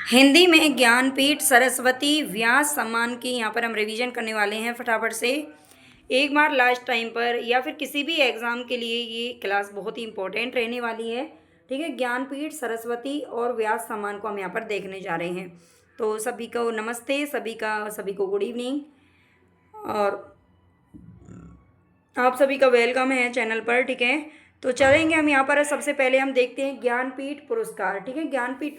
हिंदी में ज्ञानपीठ सरस्वती व्यास सम्मान की यहाँ पर हम रिवीजन करने वाले हैं फटाफट से। एक बार लास्ट टाइम पर या फिर किसी भी एग्ज़ाम के लिए ये क्लास बहुत ही इंपॉर्टेंट रहने वाली है। ठीक है, ज्ञानपीठ सरस्वती और व्यास सम्मान को हम यहाँ पर देखने जा रहे हैं। तो सभी को नमस्ते, सभी को गुड इवनिंग और आप सभी का वेलकम है चैनल पर। ठीक है, तो चलेंगे हम यहाँ पर। सबसे पहले हम देखते हैं ज्ञानपीठ पुरस्कार। ठीक है, ज्ञानपीठ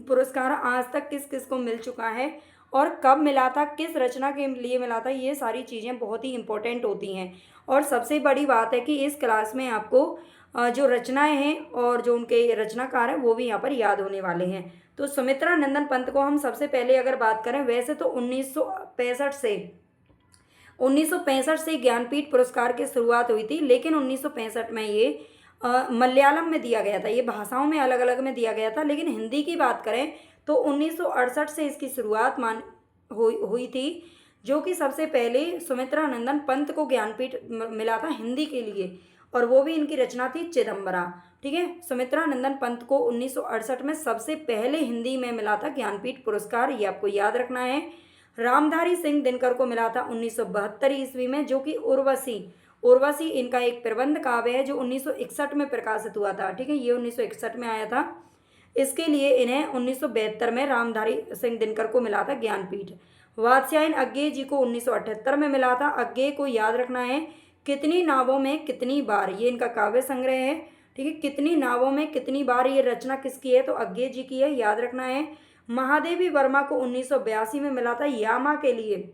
पुरस्कार आज तक किस किस को मिल चुका है और कब मिला था, किस रचना के लिए मिला था, ये सारी चीज़ें बहुत ही इंपॉर्टेंट होती हैं। और सबसे बड़ी बात है कि इस क्लास में आपको जो रचनाएं हैं और जो उनके रचनाकार हैं वो भी यहाँ पर याद होने वाले हैं। तो सुमित्रा नंदन पंत को हम सबसे पहले अगर बात करें, वैसे तो 1965 से ज्ञानपीठ पुरस्कार की शुरुआत हुई थी, लेकिन 1965 में ये मलयालम में दिया गया था। ये भाषाओं में अलग अलग में दिया गया था, लेकिन हिंदी की बात करें तो 1968 से इसकी शुरुआत हुई थी, जो कि सबसे पहले सुमित्रा नंदन पंत को ज्ञानपीठ मिला था हिंदी के लिए, और वो भी इनकी रचना थी चिदम्बरा। ठीक है, सुमित्रा नंदन पंत को 1968 में सबसे पहले हिंदी में मिला था ज्ञानपीठ पुरस्कार, ये आपको याद रखना है। रामधारी सिंह दिनकर को मिला था 1972 ईस्वी में, जो कि उर्वशी इनका एक प्रबंध काव्य है जो 1961 में प्रकाशित हुआ था। ठीक है, ये 1961 में आया था। इसके लिए इन्हें 1972 में रामधारी सिंह दिनकर को मिला था ज्ञानपीठ। वात्स्यायन अज्ञे जी को 1978 में मिला था। अज्ञे को याद रखना है, कितनी नावों में कितनी बार, ये इनका काव्य संग्रह है। ठीक है, कितनी नावों में कितनी बार, ये रचना किसकी है, तो अज्ञे जी की है, याद रखना है। महादेवी वर्मा को 1982 में मिला था यामा के लिए।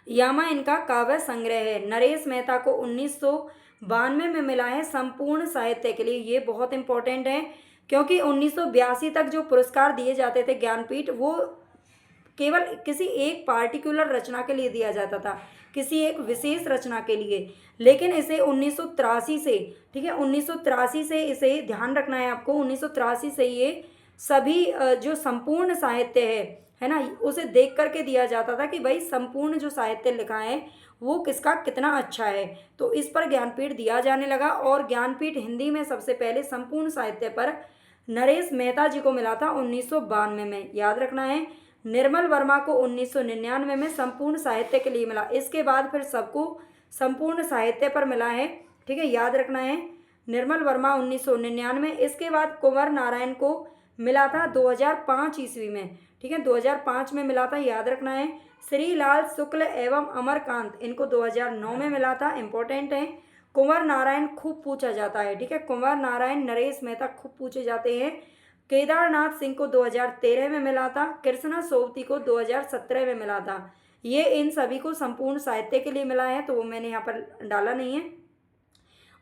यामा इनका काव्य संग्रह है। नरेश मेहता को 1992 में मिला है संपूर्ण साहित्य के लिए। ये बहुत इंपॉर्टेंट है, क्योंकि 1982 तक जो पुरस्कार दिए जाते थे ज्ञानपीठ, वो केवल किसी एक पार्टिकुलर रचना के लिए दिया जाता था, किसी एक विशेष रचना के लिए। लेकिन इसे 1983 से, ठीक है, 1983 से इसे ध्यान रखना है आपको, 1983 से ये सभी जो संपूर्ण साहित्य है ना, उसे देख करके दिया जाता था कि भाई संपूर्ण जो साहित्य लिखा है वो किसका कितना अच्छा है। तो इस पर ज्ञानपीठ दिया जाने लगा, और ज्ञानपीठ हिंदी में सबसे पहले संपूर्ण साहित्य पर नरेश मेहता जी को मिला था 1992 में, याद रखना है। निर्मल वर्मा को 1999 में संपूर्ण साहित्य के लिए मिला। इसके बाद फिर सबको संपूर्ण साहित्य पर मिला है। ठीक है, याद रखना है, निर्मल वर्मा 1999। इसके बाद कुंवर नारायण को मिला था 2005 ईस्वी में। ठीक है, 2005 में मिला था, याद रखना है। श्रीलाल शुक्ल एवं अमरकांत, इनको 2009 में मिला था, इंपॉर्टेंट है। कुंवर नारायण खूब पूछा जाता है। ठीक है, कुंवर नारायण, नरेश मेहता खूब पूछे जाते हैं। केदारनाथ सिंह को 2013 में मिला था। कृष्णा सोवती को 2017 में मिला था। ये इन सभी को संपूर्ण साहित्य के लिए मिला है, तो वो मैंने यहाँ पर डाला नहीं है।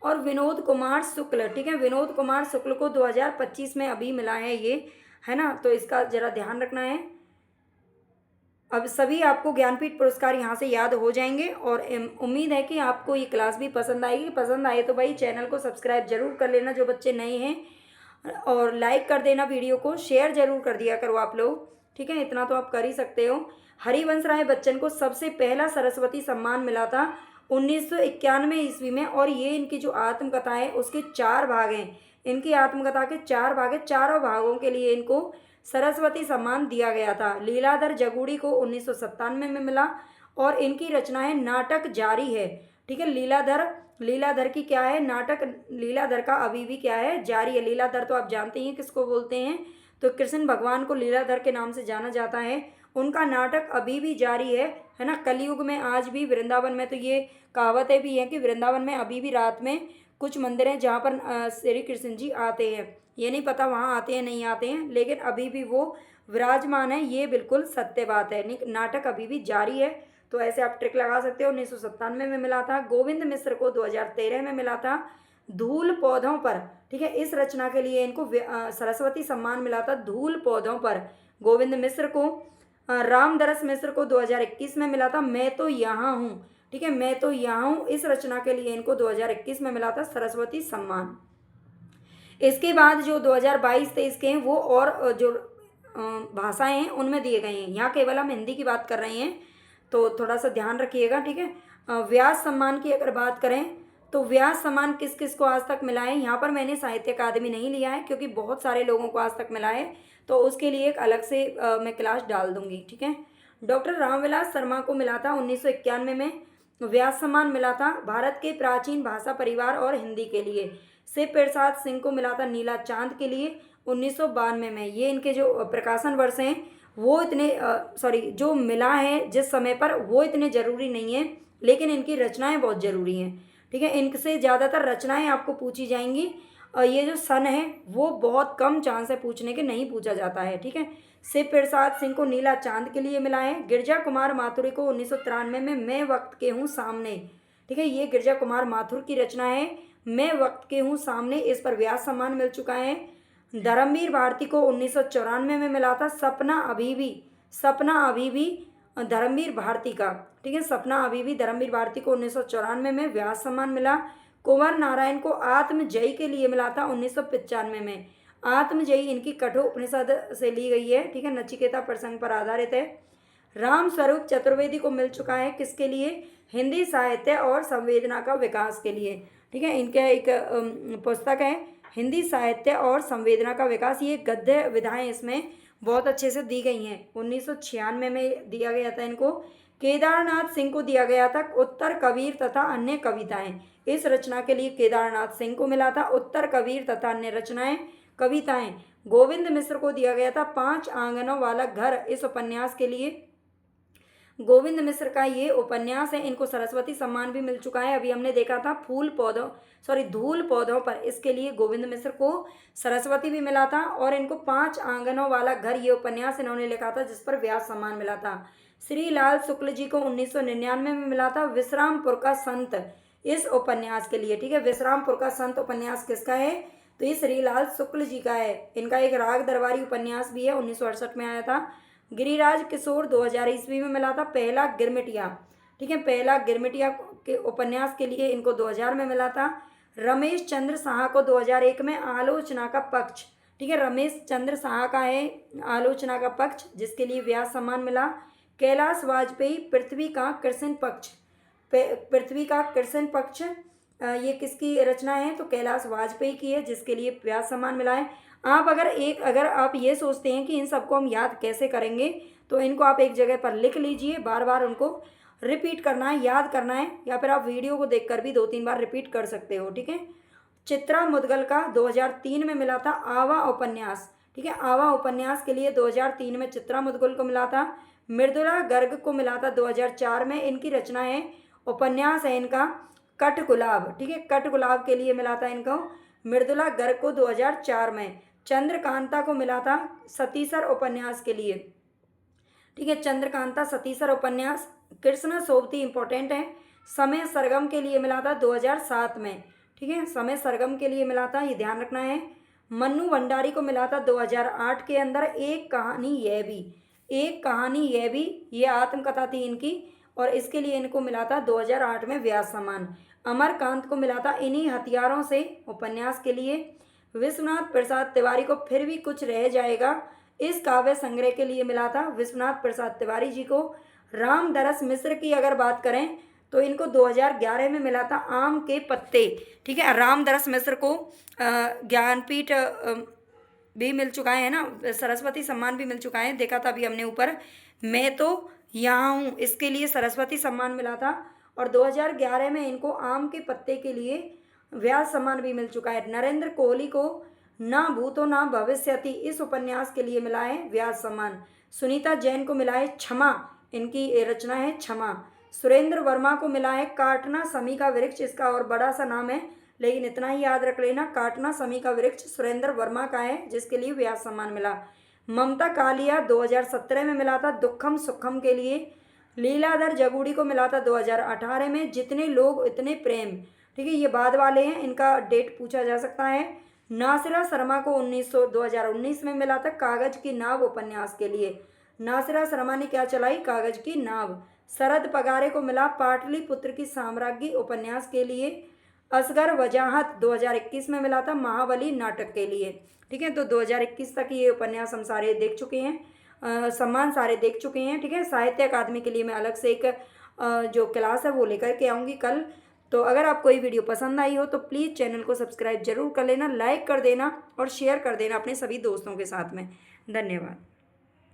और विनोद कुमार शुक्ल, ठीक है, विनोद कुमार शुक्ल को 2025 में अभी मिला है ये, है ना, तो इसका जरा ध्यान रखना है। अब सभी आपको ज्ञानपीठ पुरस्कार यहाँ से याद हो जाएंगे, और उम्मीद है कि आपको ये क्लास भी पसंद आएगी। पसंद आए तो भाई चैनल को सब्सक्राइब जरूर कर लेना जो बच्चे नए हैं, और लाइक कर देना वीडियो को, शेयर जरूर कर दिया करो आप लोग। ठीक है, इतना तो आप कर ही सकते हो। हरिवंश राय बच्चन को सबसे पहला सरस्वती सम्मान मिला था 1991 ईस्वी में, और ये इनकी जो आत्मकथा है उसके 4 भाग हैं। इनकी आत्मकथा के 4 भाग हैं, चारों भागों के लिए इनको सरस्वती सम्मान दिया गया था। लीलाधर जगूड़ी को 1997 में मिला, और इनकी रचना है नाटक जारी है। ठीक है, लीलाधर की क्या है, नाटक लीलाधर का अभी भी क्या है, जारी है। लीलाधर तो आप जानते ही हैं किसको बोलते हैं, तो कृष्ण भगवान को लीलाधर के नाम से जाना जाता है। उनका नाटक अभी भी जारी है ना, कलयुग में आज भी वृंदावन में, तो ये कहावतें भी हैं कि वृंदावन में अभी भी रात में कुछ मंदिर हैं जहाँ पर श्री कृष्ण जी आते हैं। ये नहीं पता वहाँ आते हैं नहीं आते हैं, लेकिन अभी भी वो विराजमान है, ये बिल्कुल सत्य बात है। नाटक अभी भी जारी है, तो ऐसे आप ट्रिक लगा सकते हो। 1997 में मिला था। गोविंद मिश्र को 2013 में मिला था धूल पौधों पर। ठीक है, इस रचना के लिए इनको सरस्वती सम्मान मिला था, धूल पौधों पर, गोविंद मिश्र को। रामदरस मिश्र को 2021 में मिला था मैं तो यहाँ हूँ। ठीक है, मैं तो यहाँ हूँ, इस रचना के लिए इनको 2021 में मिला था सरस्वती सम्मान। इसके बाद जो 2022-23 के हैं वो और जो भाषाएं हैं उनमें दिए गए हैं। यहाँ केवल हम हिंदी की बात कर रहे हैं, तो थोड़ा सा ध्यान रखिएगा। ठीक है, व्यास सम्मान की अगर बात करें तो व्यास सम्मान किस किस को आज तक मिला है, यहाँ पर मैंने साहित्य अकादमी नहीं लिया है क्योंकि बहुत सारे लोगों को आज तक मिला है, तो उसके लिए एक अलग से मैं क्लास डाल दूंगी, ठीक है। डॉक्टर रामविलास शर्मा को मिला था 1991 में व्यास सम्मान मिला था भारत के प्राचीन भाषा परिवार और हिंदी के लिए। शिव प्रसाद सिंह को मिला था नीला चांद के लिए 1992 में। ये इनके जो प्रकाशन वर्ष हैं वो इतने जो मिला है जिस समय पर वो इतने ज़रूरी नहीं है, लेकिन इनकी रचनाएं बहुत ज़रूरी हैं, ठीक है। इनसे ज़्यादातर रचनाएं आपको पूछी जाएंगी और ये जो सन है वो बहुत कम चांस है पूछने के, नहीं पूछा जाता है, ठीक है। शिव प्रसाद सिंह को नीला चांद के लिए मिला है। गिरजा कुमार माथुर को 1993 में मैं वक्त के हूँ सामने, ठीक है, ये गिरजा कुमार माथुर की रचना है, मैं वक्त के हूँ सामने, इस पर व्यास सम्मान मिल चुका है। धर्मवीर भारती को 1994 में मिला था सपना अभी भी धर्मवीर भारती का, ठीक है, सपना अभी भी धर्मवीर भारती को 1994 में व्यास सम्मान मिला। कुंवर नारायण को आत्मजयी के लिए मिला था 1995 में। आत्मजयी इनकी कठोर उपनिषद से ली गई है, ठीक है, नचिकेता प्रसंग पर आधारित है। राम स्वरूप चतुर्वेदी को मिल चुका है किसके लिए, हिंदी साहित्य और संवेदना का विकास के लिए, ठीक है। इनका एक पुस्तक है हिंदी साहित्य और संवेदना का विकास, ये गद्य विधाएं इसमें बहुत अच्छे से दी गई हैं। 1996 में दिया गया था इनको। केदारनाथ सिंह को दिया गया था उत्तर कबीर तथा अन्य कविताएं, इस रचना के लिए केदारनाथ सिंह को मिला था उत्तर कबीर तथा अन्य रचनाएं कविताएं। गोविंद मिश्र को दिया गया था 5 आंगनों वाला घर, इस उपन्यास के लिए। गोविंद मिश्र का ये उपन्यास है, इनको सरस्वती सम्मान भी मिल चुका है। अभी हमने देखा था धूल पौधों पर, इसके लिए गोविंद मिश्र को सरस्वती भी मिला था। और इनको 5 आंगनों वाला घर ये उपन्यास इन्होंने लिखा था जिस पर व्यास सम्मान मिला था। श्री लाल शुक्ल जी को 1999 में मिला था विश्रामपुर का संत, इस उपन्यास के लिए, ठीक है। विश्रामपुर का संत उपन्यास किसका है, तो ये श्री लाल शुक्ल जी का है। इनका एक राग दरबारी उपन्यास भी है, 1968 में आया था। गिरिराज किशोर 2000 ईस्वी में मिला था पहला गिरमिटिया, ठीक है, पहला गिरमिटिया के उपन्यास के लिए इनको 2000 में मिला था। रमेश चंद्र साहा को 2001 में आलोचना का पक्ष, ठीक है, रमेश चंद्र साहा का है आलोचना का पक्ष, जिसके लिए व्यास सम्मान मिला। कैलाश वाजपेयी पृथ्वी का कृष्ण पक्ष, ये किसकी रचना है, तो कैलाश वाजपेयी की है, जिसके लिए व्यास सम्मान मिला है। आप अगर आप ये सोचते हैं कि इन सबको हम याद कैसे करेंगे, तो इनको आप एक जगह पर लिख लीजिए, बार बार उनको रिपीट करना है, याद करना है, या फिर आप वीडियो को देखकर भी 2-3 बार रिपीट कर सकते हो, ठीक है। चित्रा मुदगल का 2003 में मिला था आवा उपन्यास, ठीक है, आवा उपन्यास के लिए 2003 में चित्रा मुदगल को मिला था। मृदुला गर्ग को मिला था 2004 में, इनकी रचना है, उपन्यास है इनका कठगुलाब, ठीक है, कठगुलाब के लिए मिला था इनको मृदुला गर्ग को 2004 में। चंद्रकांता को मिला था सतीसर उपन्यास के लिए, ठीक है, चंद्रकांता सतीसर उपन्यास। कृष्ण सोबती इंपॉर्टेंट है। समय सरगम के लिए मिला था 2007 में, ठीक है, समय सरगम के लिए मिला था, ये ध्यान रखना है। मन्नू भंडारी को मिला था 2008 के अंदर एक कहानी यह भी, ये आत्मकथा थी इनकी, और इसके लिए इनको मिला था 2008 में व्यास सम्मान। अमरकांत को मिला था इन्हीं हथियारों से उपन्यास के लिए। विश्वनाथ प्रसाद तिवारी को फिर भी कुछ रह जाएगा, इस काव्य संग्रह के लिए मिला था विश्वनाथ प्रसाद तिवारी जी को। रामदरस मिश्र की अगर बात करें तो इनको 2011 में मिला था आम के पत्ते, ठीक है। रामदरस मिश्र को ज्ञानपीठ भी मिल चुका है ना, सरस्वती सम्मान भी मिल चुका है, देखा था अभी हमने ऊपर। मैं तो यहाँ हूँ, इसके लिए सरस्वती सम्मान मिला था, और 2011 में इनको आम के पत्ते के लिए व्यास सम्मान भी मिल चुका है। नरेंद्र कोहली को ना भूतो ना भविष्यति, इस उपन्यास के लिए मिला है व्यास सम्मान। सुनीता जैन को मिला है क्षमा, इनकी रचना है क्षमा। सुरेंद्र वर्मा को मिला है काटना समी का वृक्ष, इसका और बड़ा सा नाम है, लेकिन इतना ही याद रख लेना, काटना समी का वृक्ष सुरेंद्र वर्मा का है, जिसके लिए व्यास सम्मान मिला। ममता कालिया 2017 में मिला था दुखम सुखम के लिए। लीलाधर जगूड़ी को मिला था 2018 में जितने लोग इतने प्रेम, ठीक है, ये बाद वाले हैं, इनका डेट पूछा जा सकता है। नासिरा शर्मा को 2019 में मिला था कागज की नाव उपन्यास के लिए। नासिरा शर्मा ने क्या चलाई, कागज की नाव। शरद पगारे को मिला पाटलिपुत्र की साम्राज्ञी उपन्यास के लिए। असगर वजाहत 2021 में मिला था महाबली नाटक के लिए, ठीक है। तो 2021 तक ये उपन्यास हम सारे देख चुके हैं, सम्मान सारे देख चुके हैं, ठीक है। साहित्य अकादमी के लिए मैं अलग से एक जो क्लास है वो लेकर के आऊँगी कल। तो अगर आपको ये वीडियो पसंद आई हो तो प्लीज़ चैनल को सब्सक्राइब जरूर कर लेना, लाइक कर देना और शेयर कर देना अपने सभी दोस्तों के साथ में। धन्यवाद।